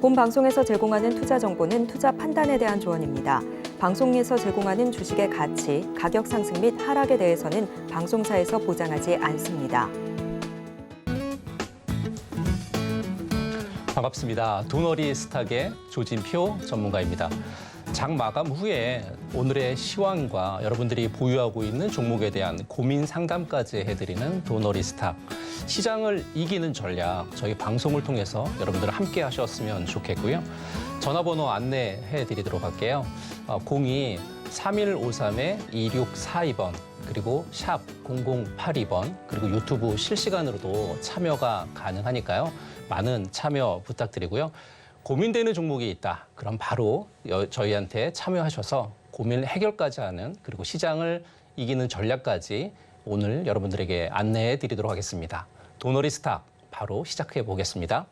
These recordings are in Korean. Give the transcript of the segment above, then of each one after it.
본 방송에서 제공하는 투자 정보는 투자 판단에 대한 조언입니다. 방송에서 제공하는 주식의 가치, 가격 상승 및 하락에 대해서는 방송사에서 보장하지 않습니다. 반갑습니다. 도너리 스탁의 조진표 전문가입니다. 장 마감 후에 오늘의 시황과 여러분들이 보유하고 있는 종목에 대한 고민 상담까지 해드리는 도너리 스탁. 시장을 이기는 전략, 저희 방송을 통해서 여러분들 함께 하셨으면 좋겠고요. 전화번호 안내해 드리도록 할게요. 02-3153-2642번, 그리고 샵 0082번, 그리고 유튜브 실시간으로도 참여가 가능하니까요. 많은 참여 부탁드리고요. 고민되는 종목이 있다. 그럼 바로 저희한테 참여하셔서 고민 해결까지 하는, 그리고 시장을 이기는 전략까지 오늘 여러분들에게 안내해 드리도록 하겠습니다. 도너리 스탁 바로 시작해 보겠습니다.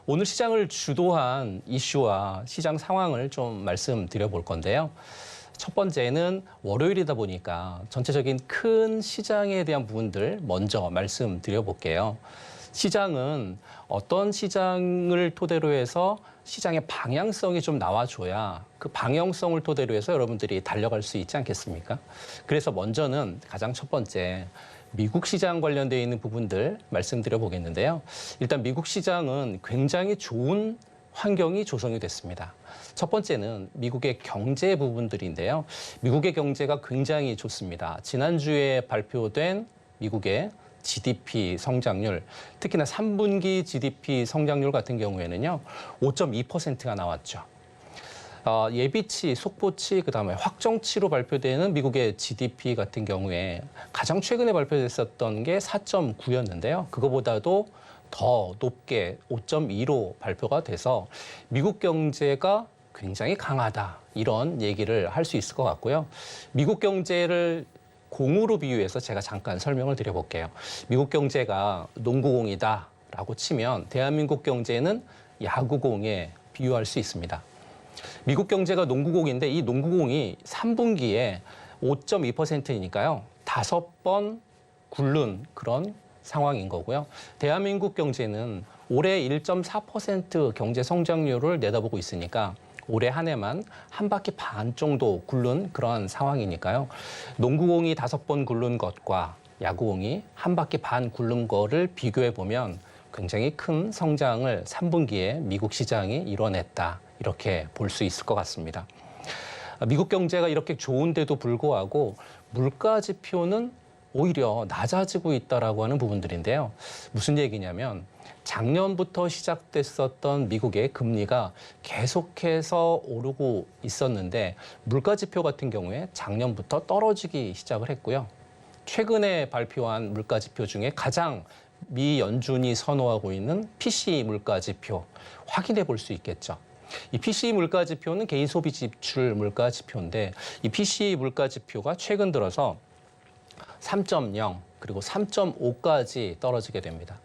오늘 시장을 주도한 이슈와 시장 상황을 좀 말씀드려 볼 건데요. 첫 번째는 월요일이다 보니까 전체적인 큰 시장에 대한 부분들 먼저 말씀드려 볼게요. 시장은 어떤 시장을 토대로 해서 시장의 방향성이 좀 나와줘야 그 방향성을 토대로 해서 여러분들이 달려갈 수 있지 않겠습니까? 그래서 먼저는 가장 첫 번째, 미국 시장 관련되어 있는 부분들 말씀드려 보겠는데요. 일단 미국 시장은 굉장히 좋은 환경이 조성이 됐습니다. 첫 번째는 미국의 경제 부분들인데요. 미국의 경제가 굉장히 좋습니다. 지난주에 발표된 미국의 GDP 성장률, 특히나 3분기 GDP 성장률 같은 경우에는요, 5.2%가 나왔죠. 예비치, 속보치, 그다음에 확정치로 발표되는 미국의 GDP 같은 경우에 가장 최근에 발표됐었던 게 4.9였는데요. 그거보다도 더 높게 5.2로 발표가 돼서 미국 경제가 굉장히 강하다, 이런 얘기를 할 수 있을 것 같고요. 미국 경제를 공으로 비유해서 제가 잠깐 설명을 드려볼게요. 미국 경제가 농구공이다라고 치면 대한민국 경제는 야구공에 비유할 수 있습니다. 미국 경제가 농구공인데 이 농구공이 3분기에 5.2%니까요. 5번 굴른 그런 상황인 거고요. 대한민국 경제는 올해 1.4% 경제 성장률을 내다보고 있으니까 올해 한 해만 한 바퀴 반 정도 굴른 그런 상황이니까요. 농구공이 5번 굴른 것과 야구공이 한 바퀴 반 굴른 거를 비교해 보면 굉장히 큰 성장을 3분기에 미국 시장이 이뤄냈다, 이렇게 볼 수 있을 것 같습니다. 미국 경제가 이렇게 좋은데도 불구하고 물가 지표는 오히려 낮아지고 있다라고 하는 부분들인데요. 무슨 얘기냐면 작년부터 시작됐었던 미국의 금리가 계속해서 오르고 있었는데 물가 지표 같은 경우에 작년부터 떨어지기 시작을 했고요. 최근에 발표한 물가 지표 중에 가장 미 연준이 선호하고 있는 PCE 물가 지표 확인해 볼 수 있겠죠. 이 PCE 물가 지표는 개인 소비 지출 물가 지표인데 이 PCE 물가 지표가 최근 들어서 3.0 그리고 3.5까지 떨어지게 됩니다.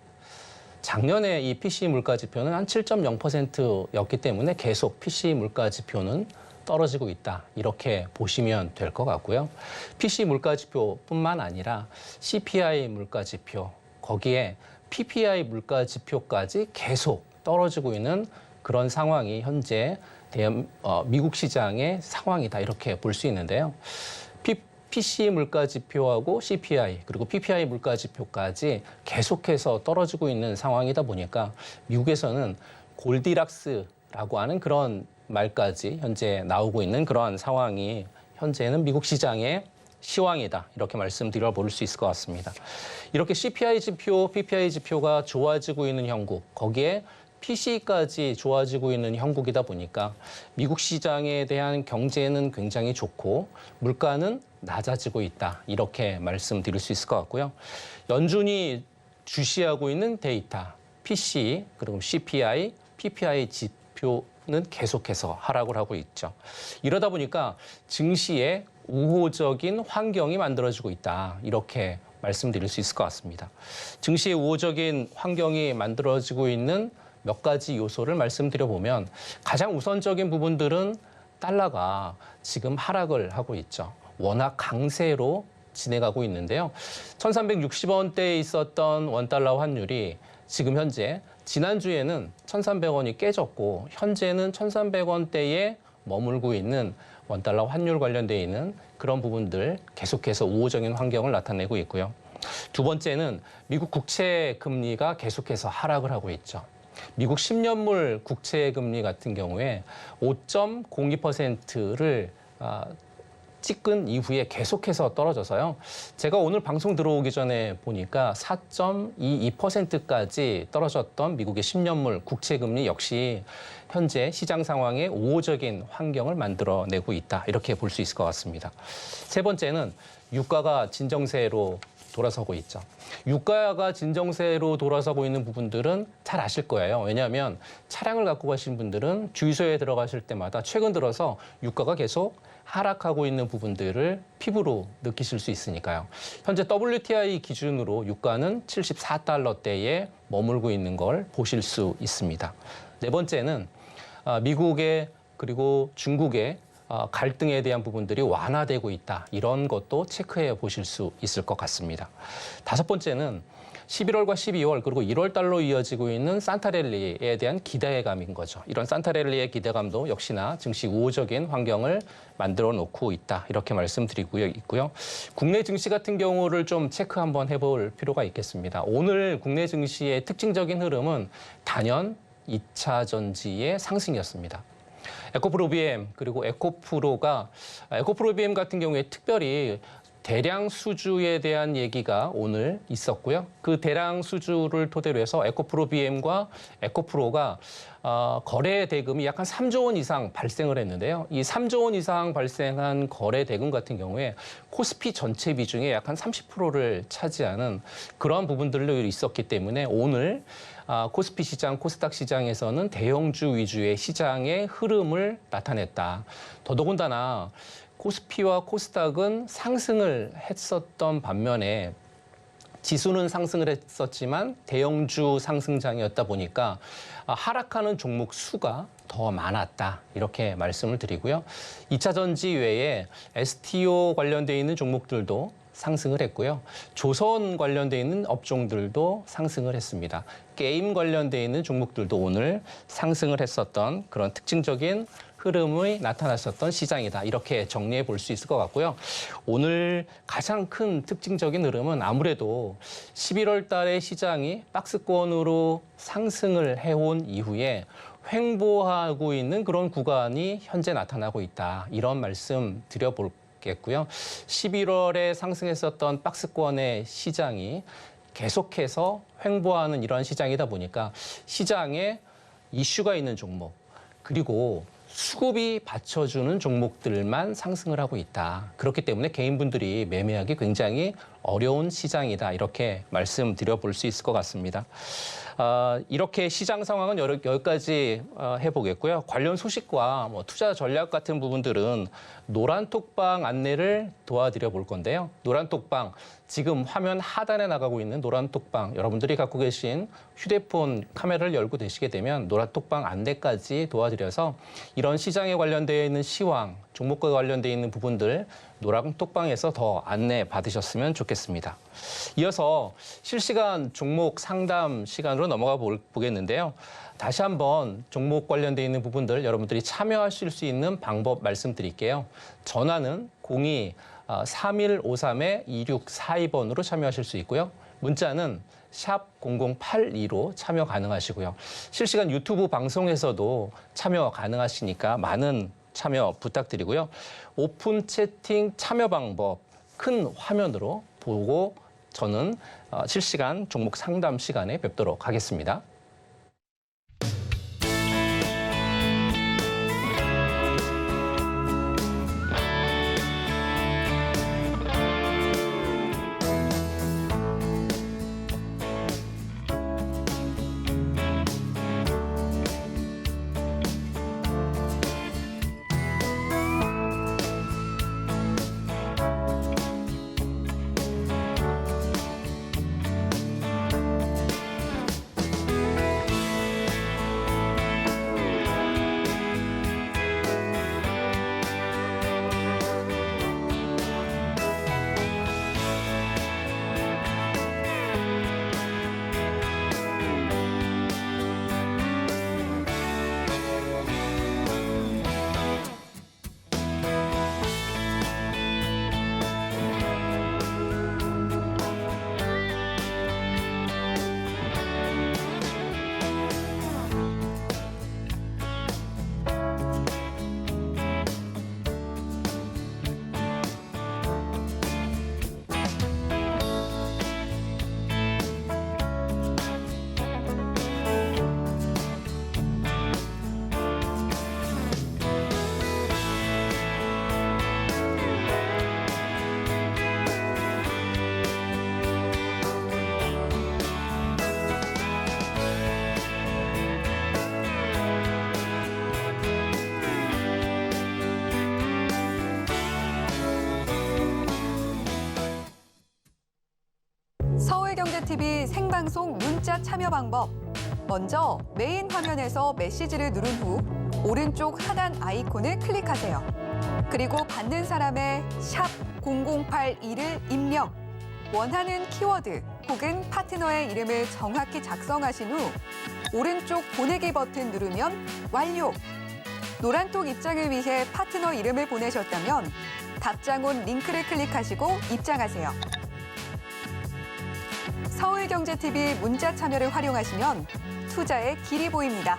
작년에 이 PCE 물가 지표는 한 7.0%였기 때문에 계속 PCE 물가 지표는 떨어지고 있다, 이렇게 보시면 될 것 같고요. PCE 물가 지표뿐만 아니라 CPI 물가 지표, 거기에 PPI 물가 지표까지 계속 떨어지고 있는 그런 상황이 현재 미국 시장의 상황이다, 이렇게 볼 수 있는데요. PCE 물가 지표하고 CPI 그리고 PPI 물가 지표까지 계속해서 떨어지고 있는 상황이다 보니까 미국에서는 골디락스라고 하는 그런 말까지 현재 나오고 있는 그러한 상황이 현재는 미국 시장의 시황이다, 이렇게 말씀드려 볼 수 있을 것 같습니다. 이렇게 CPI 지표, PPI 지표가 좋아지고 있는 형국, 거기에 PCE까지 좋아지고 있는 형국이다 보니까 미국 시장에 대한 경제는 굉장히 좋고 물가는 낮아지고 있다, 이렇게 말씀드릴 수 있을 것 같고요. 연준이 주시하고 있는 데이터, PCE, 그리고 CPI, PPI 지표는 계속해서 하락을 하고 있죠. 이러다 보니까 증시에 우호적인 환경이 만들어지고 있다, 이렇게 말씀드릴 수 있을 것 같습니다. 증시의 우호적인 환경이 만들어지고 있는 몇 가지 요소를 말씀드려보면 가장 우선적인 부분들은 달러가 지금 하락을 하고 있죠. 워낙 강세로 지내가고 있는데요. 1360원대에 있었던 원달러 환율이 지금 현재 지난주에는 1,300원이 깨졌고 현재는 1,300원대에 머물고 있는 원달러 환율 관련돼 있는 그런 부분들 계속해서 우호적인 환경을 나타내고 있고요. 두 번째는 미국 국채 금리가 계속해서 하락을 하고 있죠. 미국 10년물 국채 금리 같은 경우에 5.02%를 찍은 이후에 계속해서 떨어져서요. 제가 오늘 방송 들어오기 전에 보니까 4.22%까지 떨어졌던 미국의 10년물 국채 금리 역시 현재 시장 상황에 우호적인 환경을 만들어내고 있다. 이렇게 볼 수 있을 것 같습니다. 세 번째는 유가가 진정세로 돌아서고 있죠. 유가가 진정세로 돌아서고 있는 부분들은 잘 아실 거예요. 왜냐하면 차량을 갖고 가신 분들은 주유소에 들어가실 때마다 최근 들어서 유가가 계속 하락하고 있는 부분들을 피부로 느끼실 수 있으니까요. 현재 WTI 기준으로 유가는 74달러대에 머물고 있는 걸 보실 수 있습니다. 네 번째는 미국의 그리고 중국의 갈등에 대한 부분들이 완화되고 있다. 이런 것도 체크해 보실 수 있을 것 같습니다. 다섯 번째는 11월과 12월 그리고 1월 달로 이어지고 있는 산타랠리에 대한 기대감인 거죠. 이런 산타랠리의 기대감도 역시나 증시 우호적인 환경을 만들어 놓고 있다. 이렇게 말씀드리고 있고요. 국내 증시 같은 경우를 좀 체크 한번 해볼 필요가 있겠습니다. 오늘 국내 증시의 특징적인 흐름은 단연 2차 전지의 상승이었습니다. 에코프로 BM 그리고 에코프로 BM 같은 경우에 특별히 대량 수주에 대한 얘기가 오늘 있었고요. 그 대량 수주를 토대로 해서 에코프로 BM과 에코프로가 거래 대금이 약 한 3조 원 이상 발생을 했는데요. 이 3조 원 이상 발생한 거래 대금 같은 경우에 코스피 전체 비중의 약 한 30%를 차지하는 그러한 부분들로 있었기 때문에 오늘 코스피 시장, 코스닥 시장에서는 대형주 위주의 시장의 흐름을 나타냈다. 더더군다나 코스피와 코스닥은 상승을 했었던 반면에 지수는 상승을 했었지만 대형주 상승장이었다 보니까 하락하는 종목 수가 더 많았다. 이렇게 말씀을 드리고요. 2차 전지 외에 STO 관련돼 있는 종목들도 상승을 했고요. 조선 관련돼 있는 업종들도 상승을 했습니다. 게임 관련돼 있는 종목들도 오늘 상승을 했었던 그런 특징적인 흐름이 나타났었던 시장이다. 이렇게 정리해 볼 수 있을 것 같고요. 오늘 가장 큰 특징적인 흐름은 아무래도 11월 달에 시장이 박스권으로 상승을 해온 이후에 횡보하고 있는 그런 구간이 현재 나타나고 있다. 이런 말씀 드려보겠고요. 11월에 상승했었던 박스권의 시장이 계속해서 횡보하는 이러한 시장이다 보니까 시장에 이슈가 있는 종목 그리고 수급이 받쳐주는 종목들만 상승을 하고 있다. 그렇기 때문에 개인분들이 매매하기 굉장히 어려운 시장이다. 이렇게 말씀드려볼 수 있을 것 같습니다. 이렇게 시장 상황은 여기까지 해보겠고요. 관련 소식과 투자 전략 같은 부분들은 노란톡방 안내를 도와드려 볼 건데요. 노란톡방, 지금 화면 하단에 나가고 있는 노란톡방, 여러분들이 갖고 계신 휴대폰 카메라를 열고 되시게 되면 노란톡방 안내까지 도와드려서 이런 시장에 관련되어 있는 시황, 종목과 관련되어 있는 부분들 노란톡방에서 더 안내 받으셨으면 좋겠습니다. 이어서 실시간 종목 상담 시간으로 넘어가 보겠는데요. 다시 한번 종목 관련되어 있는 부분들 여러분들이 참여하실 수 있는 방법 말씀드릴게요. 전화는 02-3153-2642번으로 참여하실 수 있고요. 문자는 샵 0082로 참여 가능하시고요. 실시간 유튜브 방송에서도 참여 가능하시니까 많은 참여 부탁드리고요. 오픈 채팅 참여 방법 큰 화면으로 보고 저는 실시간 종목 상담 시간에 뵙도록 하겠습니다. 서울경제TV 생방송 문자 참여 방법. 먼저 메인 화면에서 메시지를 누른 후 오른쪽 하단 아이콘을 클릭하세요. 그리고 받는 사람의 샵 0082를 입력. 원하는 키워드 혹은 파트너의 이름을 정확히 작성하신 후 오른쪽 보내기 버튼 누르면 완료. 노란톡 입장을 위해 파트너 이름을 보내셨다면 답장 온 링크를 클릭하시고 입장하세요. 서울경제TV 문자 참여를 활용하시면 투자의 길이 보입니다.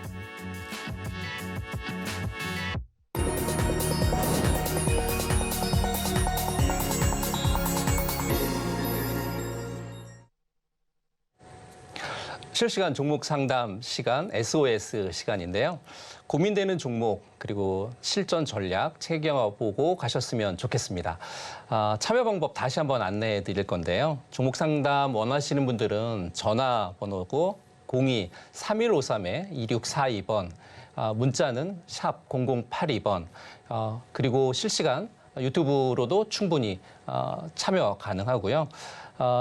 실시간 종목 상담 시간, SOS 시간인데요. 고민되는 종목 그리고 실전 전략 챙겨보고 가셨으면 좋겠습니다. 참여 방법 다시 한번 안내해 드릴 건데요. 종목 상담 원하시는 분들은 전화번호고 02-3153-2642번, 문자는 샵 0082번, 그리고 실시간 유튜브로도 충분히 참여 가능하고요.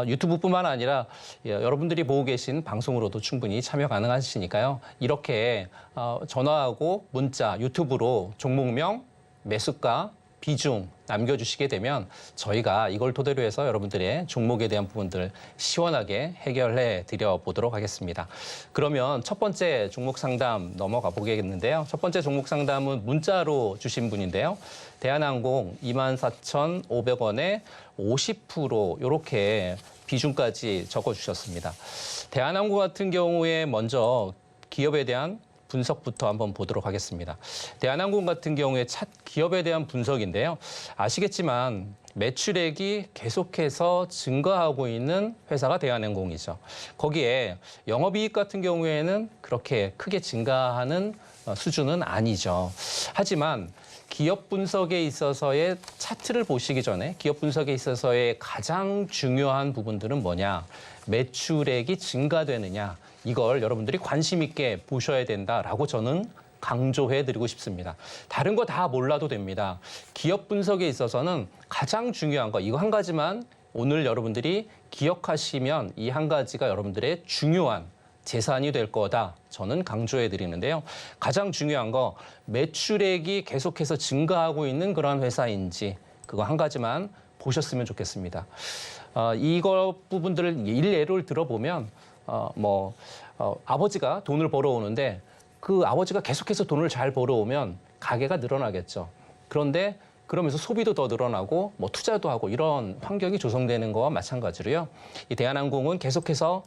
유튜브뿐만 아니라 여러분들이 보고 계신 방송으로도 충분히 참여 가능하시니까요. 이렇게 전화하고 문자, 유튜브로 종목명, 매수가, 비중 남겨주시게 되면 저희가 이걸 토대로 해서 여러분들의 종목에 대한 부분들 시원하게 해결해 드려 보도록 하겠습니다. 그러면 첫 번째 종목 상담 넘어가 보겠는데요. 첫 번째 종목 상담은 문자로 주신 분인데요. 대한항공 24,500원에 50% 이렇게 비중까지 적어주셨습니다. 대한항공 같은 경우에 먼저 기업에 대한 분석부터 한번 보도록 하겠습니다. 대한항공 같은 경우에 기업에 대한 분석인데요. 아시겠지만 매출액이 계속해서 증가하고 있는 회사가 대한항공이죠. 거기에 영업이익 같은 경우에는 그렇게 크게 증가하는 수준은 아니죠. 하지만 기업 분석에 있어서의 차트를 보시기 전에 기업 분석에 있어서의 가장 중요한 부분들은 뭐냐? 매출액이 증가되느냐? 이걸 여러분들이 관심 있게 보셔야 된다라고 저는 강조해드리고 싶습니다. 다른 거 다 몰라도 됩니다. 기업 분석에 있어서는 가장 중요한 거, 이거 한 가지만 오늘 여러분들이 기억하시면 이 한 가지가 여러분들의 중요한 재산이 될 거다. 저는 강조해 드리는데요. 가장 중요한 거 매출액이 계속해서 증가하고 있는 그런 회사인지 그거 한 가지만 보셨으면 좋겠습니다. 이거 부분들을 일례를 들어보면 아버지가 돈을 벌어오는데 그 아버지가 계속해서 돈을 잘 벌어오면 가게가 늘어나겠죠. 그런데 그러면서 소비도 더 늘어나고 투자도 하고 이런 환경이 조성되는 거와 마찬가지로요. 이 대한항공은 계속해서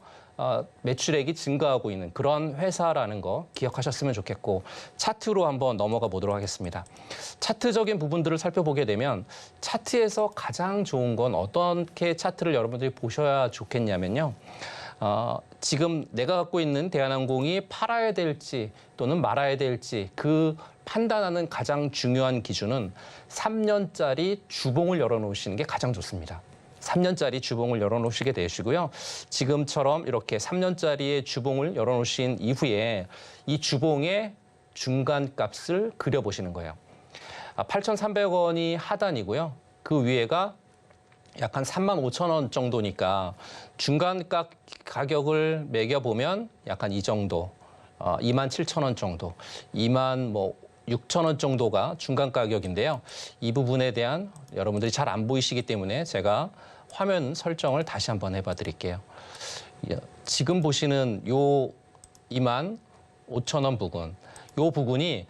매출액이 증가하고 있는 그런 회사라는 거 기억하셨으면 좋겠고 차트로 한번 넘어가 보도록 하겠습니다. 차트적인 부분들을 살펴보게 되면 차트에서 가장 좋은 건 어떻게 차트를 여러분들이 보셔야 좋겠냐면요. 지금 내가 갖고 있는 대한항공이 팔아야 될지 또는 말아야 될지 그 판단하는 가장 중요한 기준은 3년짜리 주봉을 열어놓으시는 게 가장 좋습니다. 3년짜리 주봉을 열어놓으시게 되시고요. 지금처럼 이렇게 3년짜리의 주봉을 열어놓으신 이후에 이 주봉의 중간값을 그려보시는 거예요. 8,300원이 하단이고요. 그 위에가 약 한 35,000원 정도니까 중간값 가격을 매겨보면 약간 이 정도, 27,000원 정도, 26,000원 정도가 중간 가격인데요. 이 부분에 대한 여러분들이 잘 안 보이시기 때문에 제가 화면 설정을 다시 한번 해봐 드릴게요. 지금 보시는 요 25,000원 부근, 요 부분이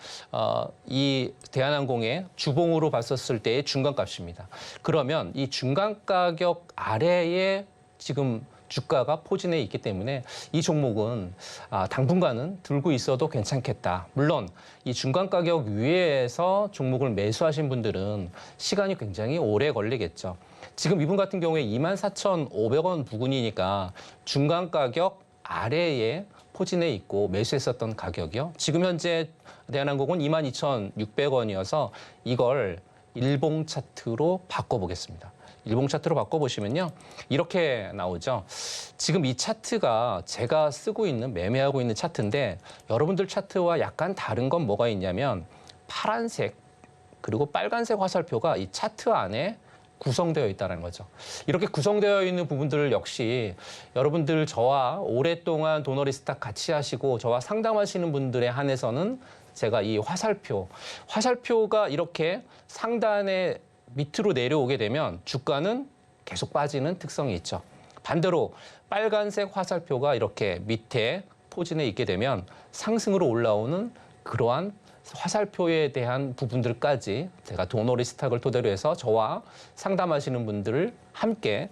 이 대한항공의 주봉으로 봤었을 때의 중간값입니다. 그러면 이 중간 가격 아래에 지금 주가가 포진해 있기 때문에 이 종목은 당분간은 들고 있어도 괜찮겠다. 물론 이 중간 가격 위에서 종목을 매수하신 분들은 시간이 굉장히 오래 걸리겠죠. 지금 이분 같은 경우에 24,500원 부근이니까 중간 가격 아래에 포진해 있고 매수했었던 가격이요. 지금 현재 대한항공은 22,600원이어서 이걸 일봉 차트로 바꿔보겠습니다. 일봉 차트로 바꿔보시면요. 이렇게 나오죠. 지금 이 차트가 제가 쓰고 있는, 매매하고 있는 차트인데 여러분들 차트와 약간 다른 건 뭐가 있냐면 파란색 그리고 빨간색 화살표가 이 차트 안에 구성되어 있다는 거죠. 이렇게 구성되어 있는 부분들 역시 여러분들 저와 오랫동안 도너리스타 같이 하시고 저와 상담하시는 분들에 한해서는 제가 이 화살표가 이렇게 상단에 밑으로 내려오게 되면 주가는 계속 빠지는 특성이 있죠. 반대로 빨간색 화살표가 이렇게 밑에 포진해 있게 되면 상승으로 올라오는 그러한 화살표에 대한 부분들까지 제가 도너리 스탁을 토대로 해서 저와 상담하시는 분들을 함께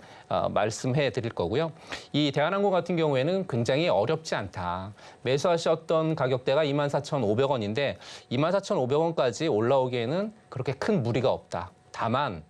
말씀해 드릴 거고요. 이 대한항공 같은 경우에는 굉장히 어렵지 않다. 매수하셨던 가격대가 24,500원인데 24,500원까지 올라오기에는 그렇게 큰 무리가 없다. 다만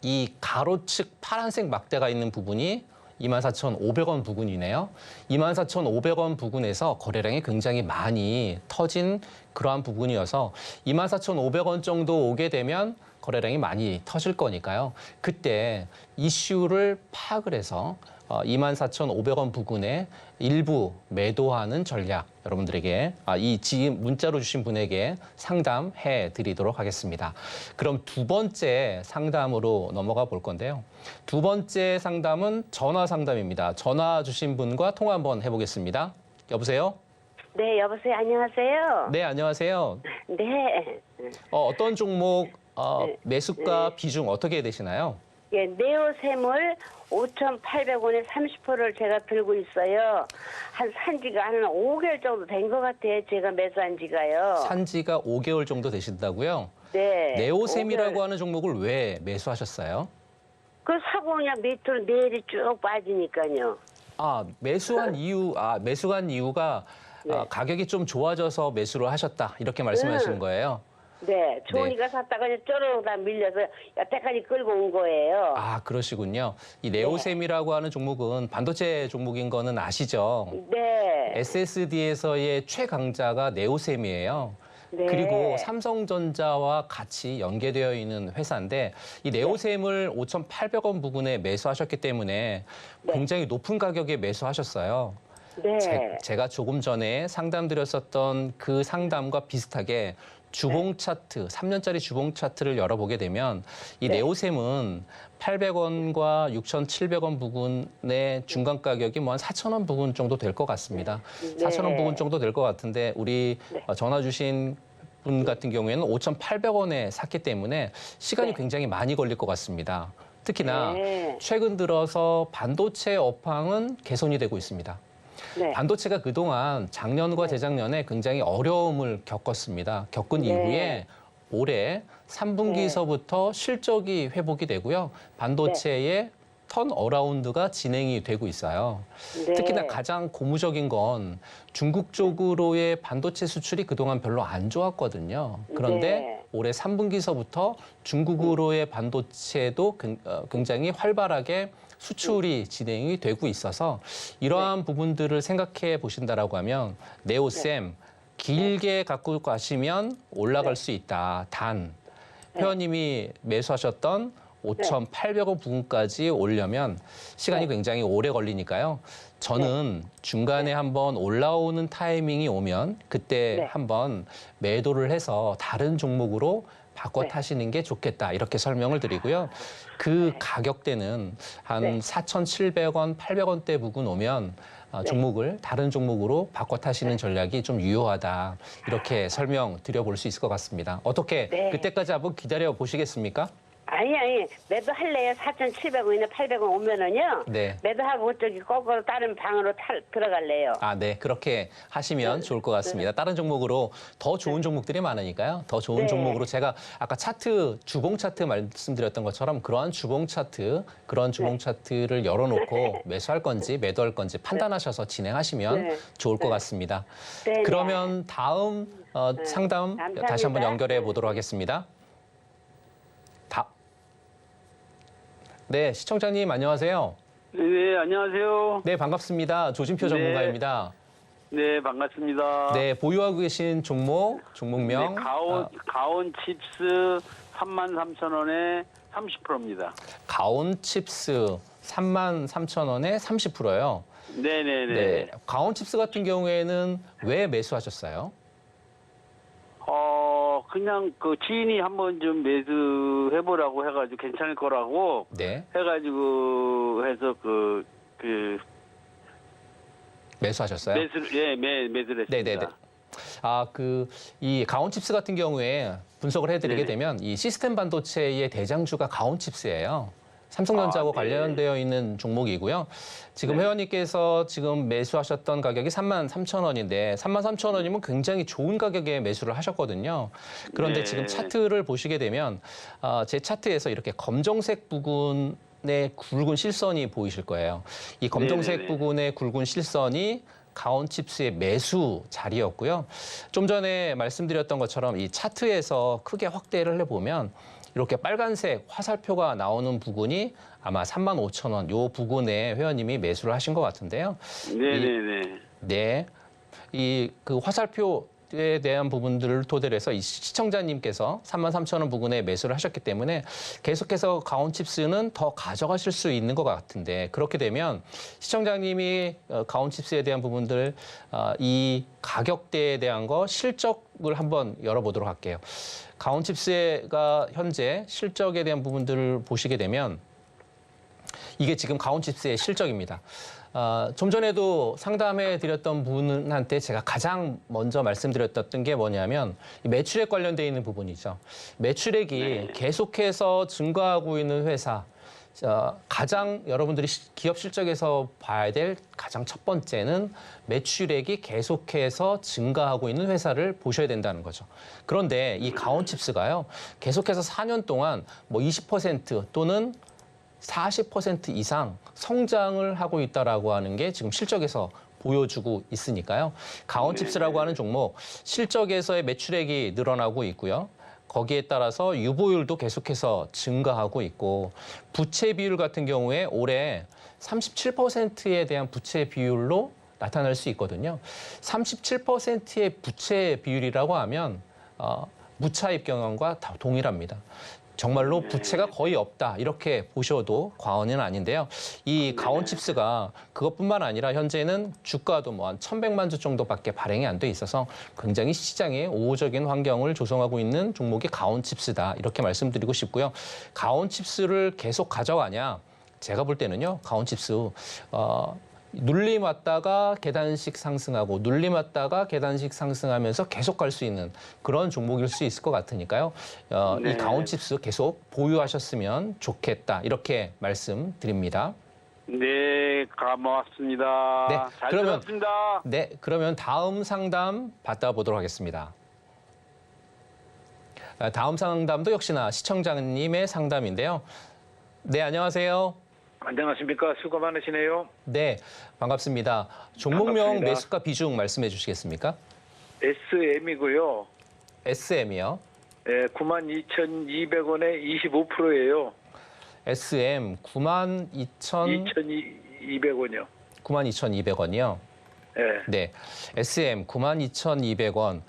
이 가로측 파란색 막대가 있는 부분이 24,500원 부근이네요. 24,500원 부근에서 거래량이 굉장히 많이 터진 그러한 부분이어서 24,500원 정도 오게 되면 거래량이 많이 터질 거니까요. 그때 이슈를 파악을 해서 24,500원 부근에 일부 매도하는 전략 여러분들에게 이 지금 문자로 주신 분에게 상담해 드리도록 하겠습니다. 그럼 두 번째 상담으로 넘어가 볼 건데요. 두 번째 상담은 전화 상담입니다. 전화 주신 분과 통화 한번 해보겠습니다. 여보세요? 네, 여보세요. 안녕하세요. 네, 안녕하세요. 네. 어떤 종목 매수가 비중 어떻게 되시나요? 예, 네오샘을 5,800원에 30%를 제가 들고 있어요. 산지가 한 5개월 정도 된 것 같아요. 제가 매수한 지가요. 산지가 5개월 정도 되신다고요? 네. 네오셈이라고 5개월. 하는 종목을 왜 매수하셨어요? 그 사고 그냥 밑으로 내일이 쭉 빠지니까요. 매수한 이유가 네. 가격이 좀 좋아져서 매수를 하셨다. 이렇게 말씀하시는 거예요. 네, 좋으니까 샀다가 그냥 쪼르륵 다 밀려서 여태까지 끌고 온 거예요. 그러시군요. 이 네오셈이라고 하는 종목은 반도체 종목인 거는 아시죠? 네. SSD에서의 최강자가 네오셈이에요. 네. 그리고 삼성전자와 같이 연계되어 있는 회사인데 이 네오셈을 5,800원 부근에 매수하셨기 때문에 네. 굉장히 높은 가격에 매수하셨어요. 네. 제가 조금 전에 상담드렸었던 그 상담과 비슷하게 주봉 차트, 3년짜리 주봉 차트를 열어보게 되면 이 네. 네오셈은 800원과 6,700원 부근의 중간 가격이 뭐 한 4,000원 부근 정도 될 것 같습니다. 네. 4,000원 부근 정도 될 것 같은데 우리 네. 전화 주신 분 같은 경우에는 5,800원에 샀기 때문에 시간이 네. 굉장히 많이 걸릴 것 같습니다. 특히나 네. 최근 들어서 반도체 업황은 개선이 되고 있습니다. 네. 반도체가 그동안 작년과 재작년에 굉장히 어려움을 겪은 네. 이후에 올해 3분기서부터 실적이 회복이 되고요. 반도체의 턴어라운드가 진행이 되고 있어요. 네. 특히나 가장 고무적인 건 중국 쪽으로의 반도체 수출이 그동안 별로 안 좋았거든요. 그런데 네. 올해 3분기서부터 중국으로의 반도체도 굉장히 활발하게 수출이 진행이 되고 있어서 이러한 부분들을 생각해 보신다라고 하면 네오셈 길게 갖고 가시면 올라갈 수 있다. 단 회원님이 매수하셨던 5,800원 부근까지 오려면 시간이 굉장히 오래 걸리니까요. 저는 중간에 한번 올라오는 타이밍이 오면 그때 한번 매도를 해서 다른 종목으로 바꿔 타시는 게 좋겠다. 이렇게 설명을 드리고요. 그 가격대는 한 4,700원, 800원대 부근 오면 종목을 다른 종목으로 바꿔 타시는 전략이 좀 유효하다. 이렇게 설명 드려볼 수 있을 것 같습니다. 어떻게 그때까지 한번 기다려 보시겠습니까? 아니, 매도할래요. 4,700원이나 800원 오면은요. 네. 매도하고 저기 거꾸로 다른 방으로 들어갈래요. 네. 그렇게 하시면 좋을 것 같습니다. 다른 종목으로 더 좋은 종목들이 많으니까요. 더 좋은 종목으로 제가 아까 주봉 차트 말씀드렸던 것처럼 그러한 주봉 차트를 열어놓고 매수할 건지 매도할 건지 판단하셔서 진행하시면 좋을 것 같습니다. 네. 그러면 다음 상담 감사합니다. 다시 한번 연결해 보도록 하겠습니다. 네, 시청자님 안녕하세요. 네, 안녕하세요. 네, 반갑습니다. 조진표 전문가입니다. 네, 반갑습니다. 네, 보유하고 계신 종목명. 네, 가온 칩스 33,000원에 30%입니다. 가온 칩스 33,000원에 30%요. 네네네. 가온 칩스 같은 경우에는 왜 매수하셨어요? 그냥 그 지인이 한번 좀 매수해보라고 해가지고 괜찮을 거라고 네. 해가지고 해서 매수하셨어요? 매수를 했습니다. 네네네. 이 가온칩스 같은 경우에 분석을 해드리게 네네. 되면 이 시스템 반도체의 대장주가 가온칩스예요. 삼성전자하고 네. 관련되어 있는 종목이고요. 지금 네. 회원님께서 지금 매수하셨던 가격이 33,000원인데 33,000원이면 굉장히 좋은 가격에 매수를 하셨거든요. 그런데 네. 지금 차트를 보시게 되면 제 차트에서 이렇게 검정색 부분의 굵은 실선이 보이실 거예요. 이 검정색 네네네. 부분의 굵은 실선이 가온칩스의 매수 자리였고요. 좀 전에 말씀드렸던 것처럼 이 차트에서 크게 확대를 해보면 이렇게 빨간색 화살표가 나오는 부분이 아마 35,000원 요 부근에 회원님이 매수를 하신 것 같은데요. 네네네. 네, 이 그 화살표에 대한 부분들을 토대로 해서 이 시청자님께서 33,000원 부근에 매수를 하셨기 때문에 계속해서 가온칩스는 더 가져가실 수 있는 것 같은데 그렇게 되면 시청자님이 가온칩스에 대한 부분들 이 가격대에 대한 거 실적을 한번 열어보도록 할게요. 가온칩스가 현재 실적에 대한 부분들을 보시게 되면 이게 지금 가온칩스의 실적입니다. 좀 전에도 상담해 드렸던 분한테 제가 가장 먼저 말씀드렸던 게 뭐냐면 매출액 관련돼 있는 부분이죠. 매출액이 계속해서 증가하고 있는 회사, 가장 여러분들이 기업 실적에서 봐야 될 가장 첫 번째는 매출액이 계속해서 증가하고 있는 회사를 보셔야 된다는 거죠. 그런데 이 가온칩스가요, 계속해서 4년 동안 뭐 20% 또는 40% 이상 성장을 하고 있다라고 하는 게 지금 실적에서 보여주고 있으니까요. 가온칩스라고 하는 종목 실적에서의 매출액이 늘어나고 있고요. 거기에 따라서 유보율도 계속해서 증가하고 있고 부채 비율 같은 경우에 올해 37%에 대한 부채 비율로 나타날 수 있거든요. 37%의 부채 비율이라고 하면 무차입 경영과 다 동일합니다. 정말로 부채가 거의 없다 이렇게 보셔도 과언은 아닌데요. 이 가온칩스가 그것뿐만 아니라 현재는 주가도 뭐 한 1,100만 주 정도밖에 발행이 안 돼 있어서 굉장히 시장에 우호적인 환경을 조성하고 있는 종목이 가온칩스다 이렇게 말씀드리고 싶고요. 가온칩스를 계속 가져가냐? 제가 볼 때는요. 가온칩스 눌림 왔다가 계단식 상승하고 눌림 왔다가 계단식 상승하면서 계속 갈 수 있는 그런 종목일 수 있을 것 같으니까요. 이 가온칩스 계속 보유하셨으면 좋겠다 이렇게 말씀드립니다. 네, 고맙습니다. 네, 잘 그러면- 들었습니다. 네, 그러면 다음 상담 받아보도록 하겠습니다. 다음 상담도 역시나 시청자님의 상담인데요. 네, 안녕하세요. 안녕하십니까. 수고 많으시네요. 네, 반갑습니다. 종목명 반갑습니다. 매수가 비중 말씀해 주시겠습니까? SM이고요. SM이요. 92,200원에 25%예요. SM 2,200원이요. 92,200원이요. 예. 네, SM 92,200원.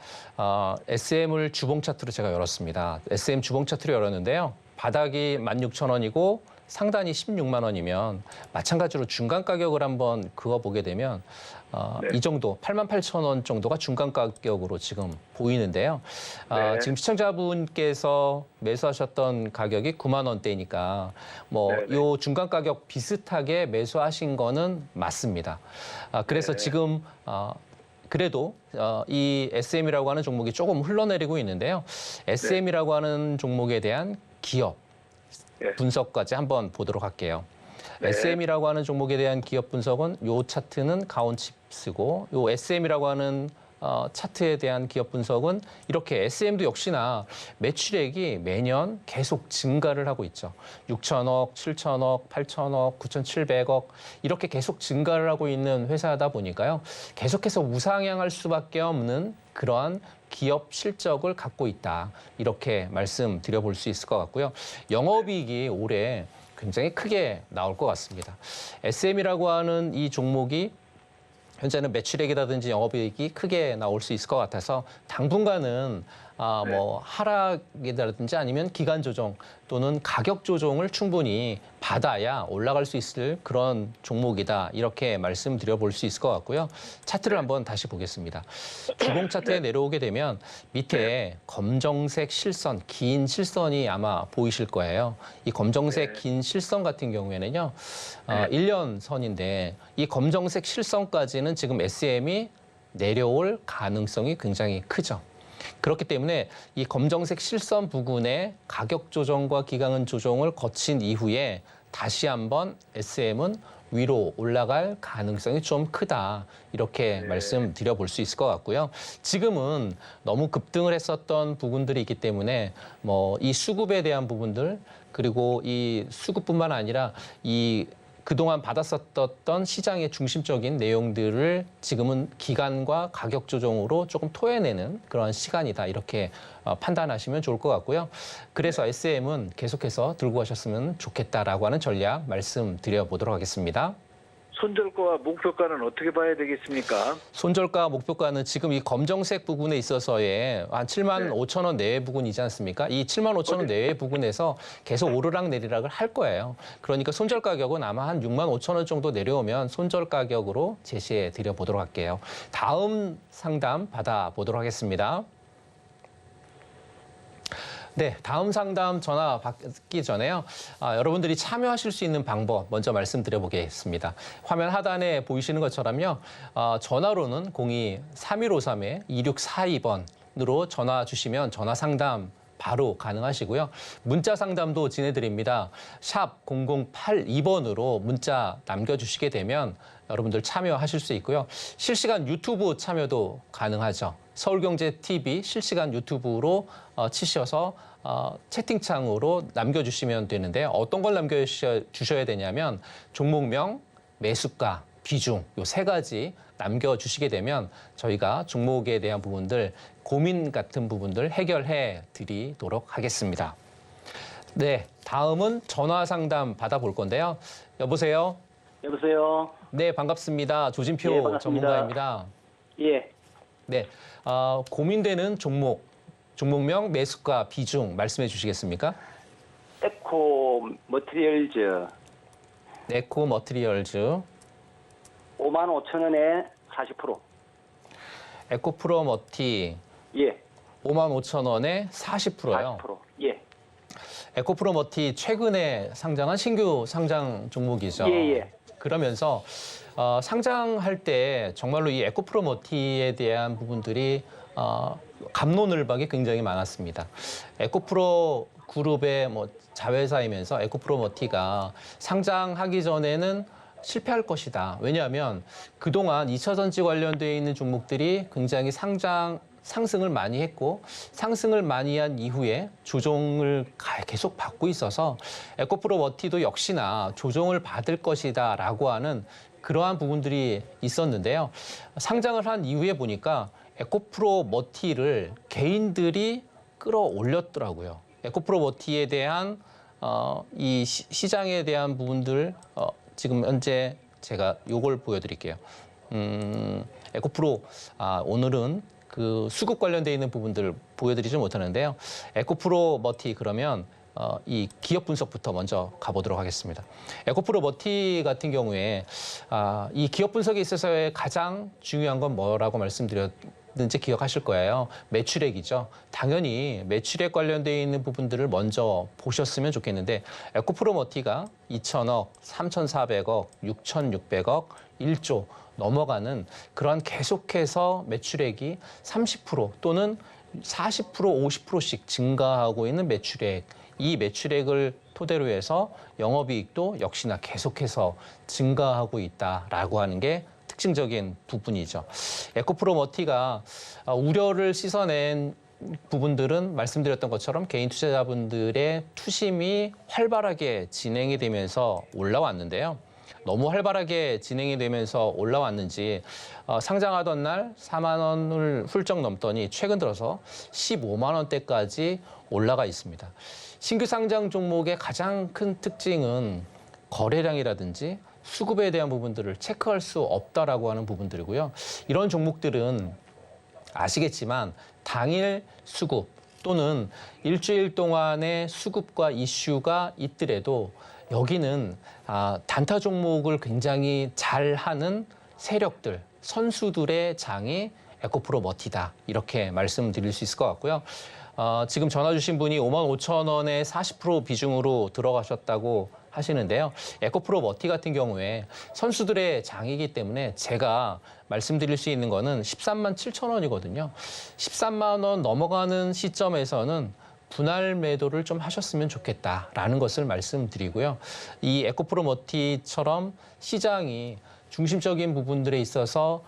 SM을 주봉 차트로 제가 열었습니다. SM 주봉 차트로 열었는데요. 바닥이 16,000원이고 상단이 16만 원이면 마찬가지로 중간 가격을 한번 그어보게 되면 이 정도 88,000원 정도가 중간 가격으로 지금 보이는데요. 네. 지금 시청자분께서 매수하셨던 가격이 9만 원대니까 뭐 네네. 요 중간 가격 비슷하게 매수하신 거는 맞습니다. 그래서 지금 그래도 이 SM이라고 하는 종목이 조금 흘러내리고 있는데요. SM이라고 하는 종목에 대한 기업 네. 분석까지 한번 보도록 할게요. 네. SM이라고 하는 종목에 대한 기업 분석은 요 차트는 가온칩스고 요 SM이라고 하는 차트에 대한 기업 분석은 이렇게 SM도 역시나 매출액이 매년 계속 증가를 하고 있죠. 6천억, 7천억, 8천억, 9,700억 이렇게 계속 증가를 하고 있는 회사다 보니까요. 계속해서 우상향할 수밖에 없는 그러한 기업 실적을 갖고 있다. 이렇게 말씀드려볼 수 있을 것 같고요. 영업이익이 올해 굉장히 크게 나올 것 같습니다. SM이라고 하는 이 종목이 현재는 매출액이라든지 영업이익이 크게 나올 수 있을 것 같아서 당분간은 뭐 하락이라든지 아니면 기간 조정 또는 가격 조정을 충분히 받아야 올라갈 수 있을 그런 종목이다. 이렇게 말씀드려 볼 수 있을 것 같고요. 차트를 한번 다시 보겠습니다. 주봉 차트에 내려오게 되면 밑에 검정색 실선, 긴 실선이 아마 보이실 거예요. 이 검정색 긴 실선 같은 경우에는요. 1년 선인데 이 검정색 실선까지는 지금 SM이 내려올 가능성이 굉장히 크죠. 그렇기 때문에 이 검정색 실선 부근에 가격 조정과 기간 조정을 거친 이후에 다시 한번 SM은 위로 올라갈 가능성이 좀 크다. 이렇게 말씀드려 볼 수 있을 것 같고요. 지금은 너무 급등을 했었던 부분들이 있기 때문에 뭐 이 수급에 대한 부분들 그리고 이 수급뿐만 아니라 이 그동안 받았었던 시장의 중심적인 내용들을 지금은 기간과 가격 조정으로 조금 토해내는 그런 시간이다. 이렇게 판단하시면 좋을 것 같고요. 그래서 SM은 계속해서 들고 가셨으면 좋겠다라고 하는 전략 말씀드려 보도록 하겠습니다. 손절가와 목표가는 어떻게 봐야 되겠습니까? 손절가, 목표가는 지금 이 검정색 부분에 있어서의 한 7만 5천 원 내외 부분이지 않습니까? 이 7만 5천 원 내외 부분에서 계속 오르락 내리락을 할 거예요. 그러니까 손절 가격은 아마 한 6만 5천 원 정도 내려오면 손절 가격으로 제시해 드려 보도록 할게요. 다음 상담 받아보도록 하겠습니다. 네, 다음 상담 전화 받기 전에요. 여러분들이 참여하실 수 있는 방법 먼저 말씀드려 보겠습니다. 화면 하단에 보이시는 것처럼요. 전화로는 02-3153-2642번으로 전화 주시면 전화 상담 바로 가능하시고요. 문자 상담도 진행드립니다. 샵 0082번으로 문자 남겨주시게 되면 여러분들 참여하실 수 있고요. 실시간 유튜브 참여도 가능하죠. 서울경제TV 실시간 유튜브로 치셔서 채팅창으로 남겨주시면 되는데요. 어떤 걸 남겨주셔야 되냐면 종목명, 매수가, 비중 요 세 가지 남겨주시게 되면 저희가 종목에 대한 부분들, 고민 같은 부분들 해결해 드리도록 하겠습니다. 네, 다음은 전화 상담 받아볼 건데요. 여보세요? 여보세요. 네, 반갑습니다. 조진표 예, 반갑습니다. 전문가입니다. 예. 네, 고민되는 종목명, 매수가, 비중 말씀해 주시겠습니까? 에코 머티리얼즈 에코 머티리얼즈, 55,000원에 40%. 에코 프로 머티 예. 55,000원에 40%요. 40%. 예. 에코 프로 머티 최근에 상장한 신규 상장 종목이죠. 예, 예. 그러면서 상장할 때 정말로 이 에코 프로 머티에 대한 부분들이 갑론을박이 굉장히 많았습니다. 에코 프로 그룹의 뭐 자회사이면서 에코 프로 머티가 상장하기 전에는 실패할 것이다. 왜냐하면 그동안 2차 전지 관련되어 있는 종목들이 굉장히 상승을 많이 했고 상승을 많이 한 이후에 조정을 계속 받고 있어서 에코프로 머티도 역시나 조정을 받을 것이다 라고 하는 그러한 부분들이 있었는데요. 상장을 한 이후에 보니까 에코프로 머티를 개인들이 끌어올렸더라고요. 에코프로 머티에 대한 이 시장에 대한 부분들 지금 현재 제가 요걸 보여드릴게요. 에코프로 오늘은 그 수급 관련돼 있는 부분들 보여드리지 못하는데요. 에코프로 머티 그러면 이 기업 분석부터 먼저 가보도록 하겠습니다. 에코프로 머티 같은 경우에 이 기업 분석에 있어서의 가장 중요한 건 뭐라고 말씀드렸는지 기억하실 거예요. 매출액이죠. 당연히 매출액 관련돼 있는 부분들을 먼저 보셨으면 좋겠는데 에코프로 머티가 2천억, 3,400억, 6,600억, 1조 넘어가는 그러한 계속해서 매출액이 30% 또는 40%, 50%씩 증가하고 있는 매출액, 이 매출액을 토대로 해서 영업이익도 역시나 계속해서 증가하고 있다라고 하는 게 특징적인 부분이죠. 에코프로 머티가 우려를 씻어낸 부분들은 말씀드렸던 것처럼 개인 투자자분들의 투심이 활발하게 진행이 되면서 올라왔는데요. 너무 활발하게 진행이 되면서 올라왔는지 상장하던 날 4만 원을 훌쩍 넘더니 최근 들어서 15만 원대까지 올라가 있습니다. 신규 상장 종목의 가장 큰 특징은 거래량이라든지 수급에 대한 부분들을 체크할 수 없다라고 하는 부분들이고요. 이런 종목들은 아시겠지만 당일 수급 또는 일주일 동안의 수급과 이슈가 있더라도 여기는 단타 종목을 굉장히 잘하는 세력들, 선수들의 장이 에코프로 머티다 이렇게 말씀드릴 수 있을 것 같고요. 지금 전화 주신 분이 55,000원에 40% 비중으로 들어가셨다고 하시는데요. 에코프로 머티 같은 경우에 선수들의 장이기 때문에 제가 말씀드릴 수 있는 거는 13만 7,000원이거든요. 13만 원 넘어가는 시점에서는 분할 매도를 좀 하셨으면 좋겠다라는 것을 말씀드리고요. 이 에코프로 머티처럼 시장이 중심적인 부분들에 있어서